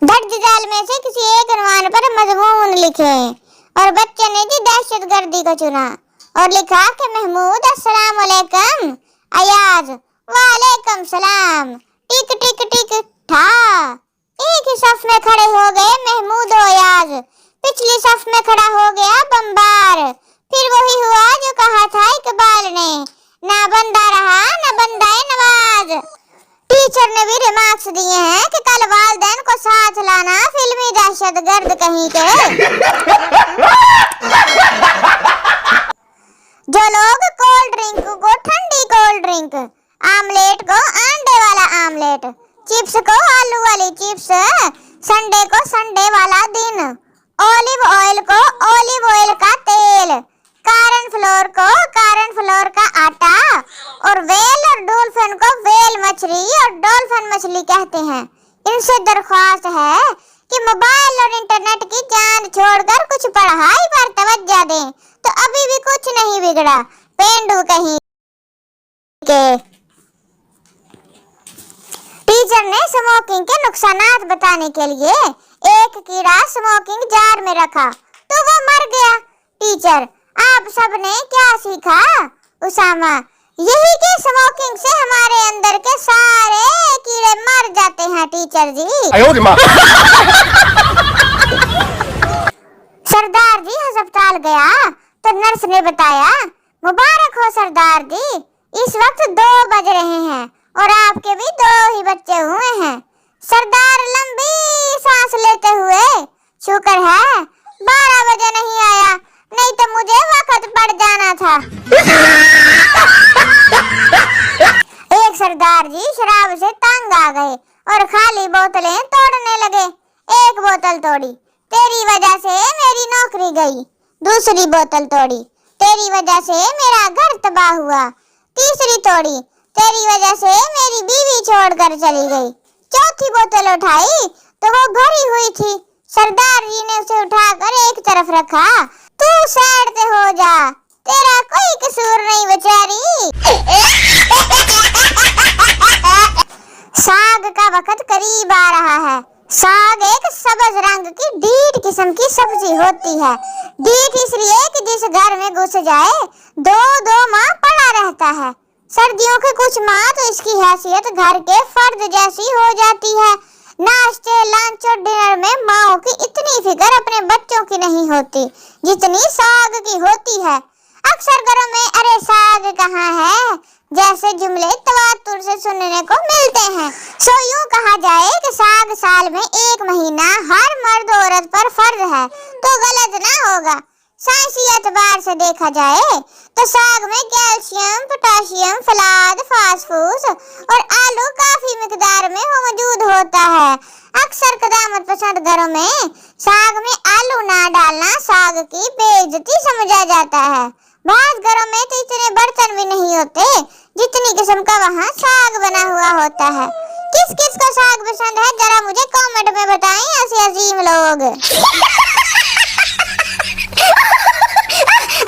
दर्ज जाल में से किसी एक उन्वान पर मजमून लिखे और बच्चे ने जी दहशतगर्दी को चुना और लिखा कि महमूद अस्सलाम वालेकुम, अयाज वालेकुम सलाम, टिक टिक टिक ठा। एक ही सफ में खड़े हो गए महमूद और अयाज, पिछली सफ में खड़ा हो गया बम्बार। फिर वही हुआ जो कहा था इकबाल ने, ना बंदा रहा ना बंदाए नवाज। टीचर ने भी रिमार्क्स दिए हैं कि कल वालिदैन को साथ लाना, फिल्मी दहशतगर्द कहीं के। जो लोग कोल्ड ड्रिंक को ठंडी कोल्ड ड्रिंक, आमलेट को अंडे वाला आमलेट, चिप्स को आलू वाली चिप्स, संडे को संडे वाला दिन, ऑलिव ऑयल को ऑलिव ऑयल का तेल, कारण फ्लोर को कारण फ्लोर का आटा, और वेल और डॉल्फिन को वेल मछली और डॉल्फिन मछली कहते हैं। इनसे दरख्वास्त है कि मोबाइल और इंटरनेट की जान छोड़कर कुछ पढ़ाई पर तवज्जो दें, तो अभी भी कुछ नहीं बिगड़ा। पेंडू कहीं के। टीचर ने स्मोकिंग के नुकसानात बताने के लिए एक कीड़ा स्मोकिंग जार में रखा तो वो मर गया। टीचर, आप सबने क्या सीखा? उसामा, यही कि स्मोकिंग से हमारे अंदर के सारे कीड़े मर जाते हैं टीचर जी। सरदार जी अस्पताल गया तो नर्स ने बताया, मुबारक हो सरदार जी, इस वक्त 2 बज रहे हैं और आपके भी 2 ही बच्चे हुए हैं। सरदार लंबी सांस लेते हुए, शुक्र है 12 बजे नहीं आया, नहीं तो मुझे वक्त पड़ जाना था। एक सरदार जी शराब से तंग आ गए और खाली बोतलें तोड़ने लगे। एक बोतल तोड़ी, तेरी वजह से मेरी नौकरी गई। दूसरी बोतल तोड़ी, तेरी वजह से मेरा घर तबाह हुआ। तीसरी तोड़ी, तेरी वजह से मेरी बीवी छोड़कर चली गई। चौथी बोतल उठाई तो वो भरी हुई थी। सरदार जी ने उसे उठाकर एक तरफ रखा। तू साइड से हो जा, तेरा कोई कसूर नहीं बेचारी। साग का वक्त करीब आ रहा है। साग एक सब्ज रंग की डीट किस्म की सब्जी होती है। डीट इसलिए कि जिस घर में घुस जाए 2-2 माह पड़ा रहता है। सर्दियों के कुछ माह तो इसकी हैसियत घर के फर्द जैसी हो जाती है। नाश्ते, लंच और डिनर में माओ की इतनी फिक्र अपने बच्चों की नहीं होती जितनी साग की होती है। अक्सर घरों में अरे साग कहाँ है जैसे जुमले तवातुर से सुनने को मिलते हैं। सो यूं कहा जाए कि साग साल में 1 महीना हर मर्द औरत पर फर्ज है तो गलत ना होगा। साइंसी एतबार से देखा जाए तो साग में कैल्शियम, पोटाशियम, फलाद, फास्फोरस और आलू काफी मिकदार में मौजूद होता है। अक्सर कदामत पसंद घरों में साग में आलू ना डालना साग की बेइज्जती समझा जाता है। बाज़ घरों में तो इतने बर्तन भी नहीं होते जितनी किस्म का वहाँ साग बना हुआ होता है। किस किस को साग पसंद है जरा मुझे कमेंट में बताएं ऐसे अजीम लोग।